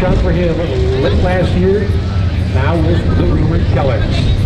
shot for him late last year. Now with the rumored colors.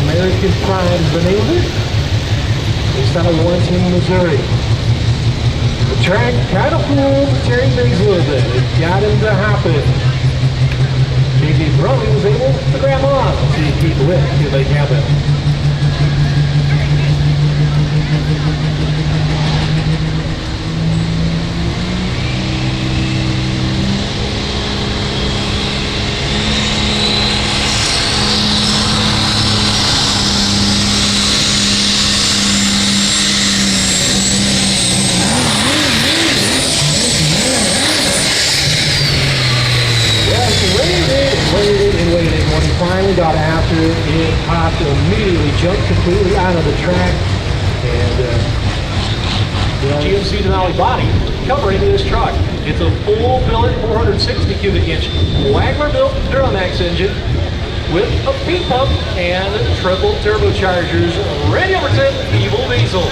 American Pride Vanilla. Based out of Warrenton, Missouri. The track kind of fooled Terry Biggs a little bit. It got him to happen. JJ Brody was able to grab on. See Keith Witt till they have him. Finally got after it. It popped immediately, jumped completely out of the track, and GMC Denali body covering this truck. It's a full billet 460 cubic inch Wagner built Duramax engine with a feed pump and triple turbochargers, ready over 10 Evil diesel.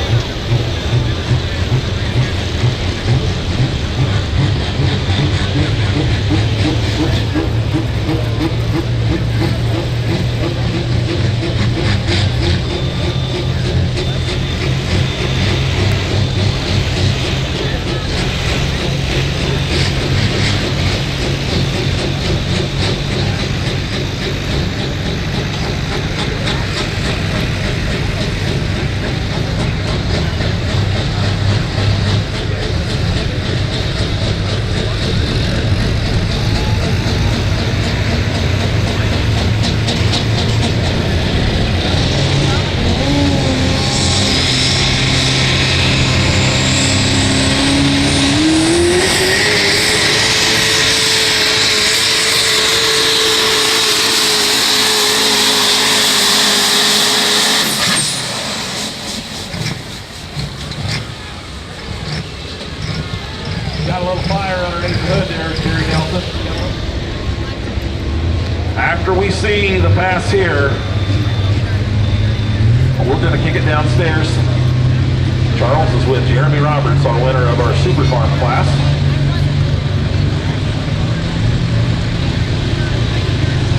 Got a little fire underneath the hood there, Terry Nelson. After we see the pass here, we're going to kick it downstairs. Charles is with Jeremy Roberts on winner of our Super Farm class.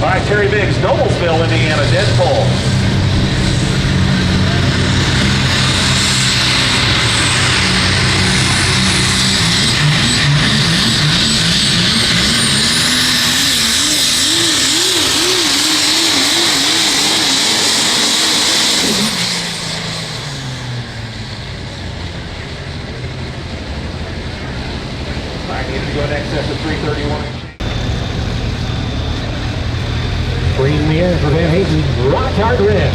All right, Terry Biggs, Noblesville, Indiana, Deadpool. Go in excess of 331. Breathing the air for Van Hayden, rock hard red.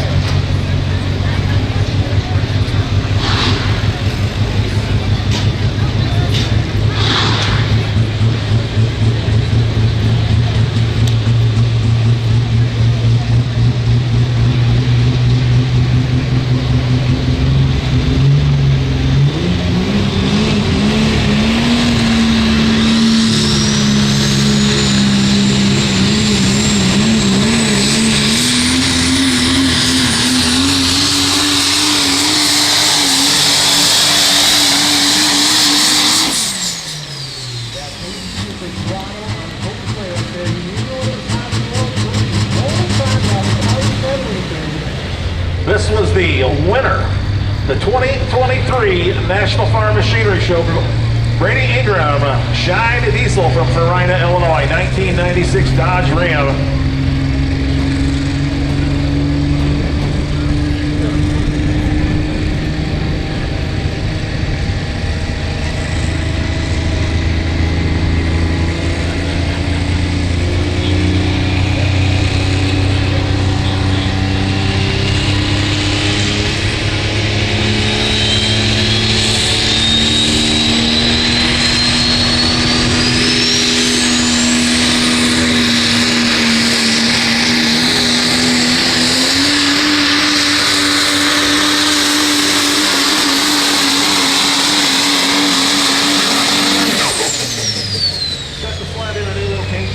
Tennessee, winner, the 2023 National Farm Machinery Show, Brady Ingram, Shine Diesel from Farina, Illinois, 1996 Dodge Ram.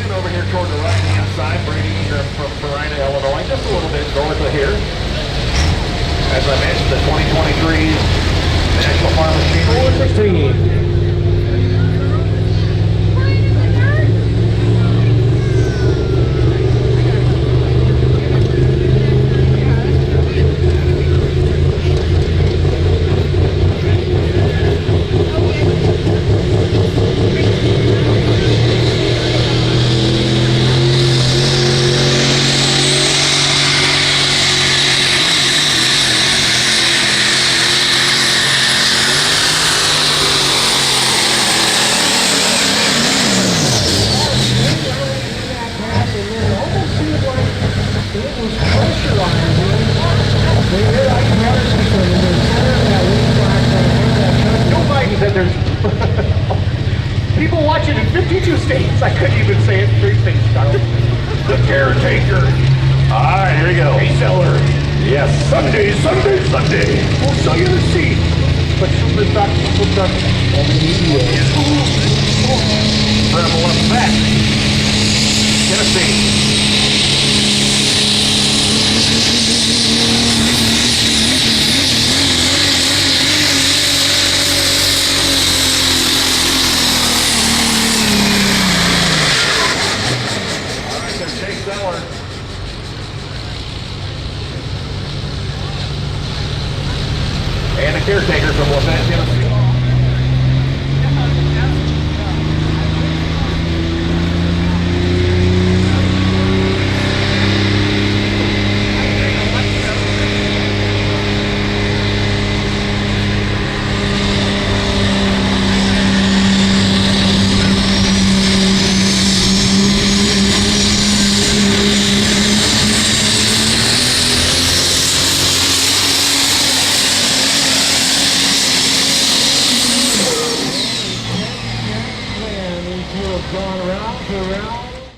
Over here toward the right-hand side, Brady Ingram from Farina, Illinois, just a little bit north of here. As I mentioned, the 2023 National Farm Machinery 416. People watching in 52 states. I couldn't even say it in 3 states, Charles. the caretaker. All right, here we go. Hey, seller. Yes. Sunday. We'll sell you the seat. But super truck. Travel up back. Tennessee. And a caretaker from Lafayette, Tennessee. Gone around.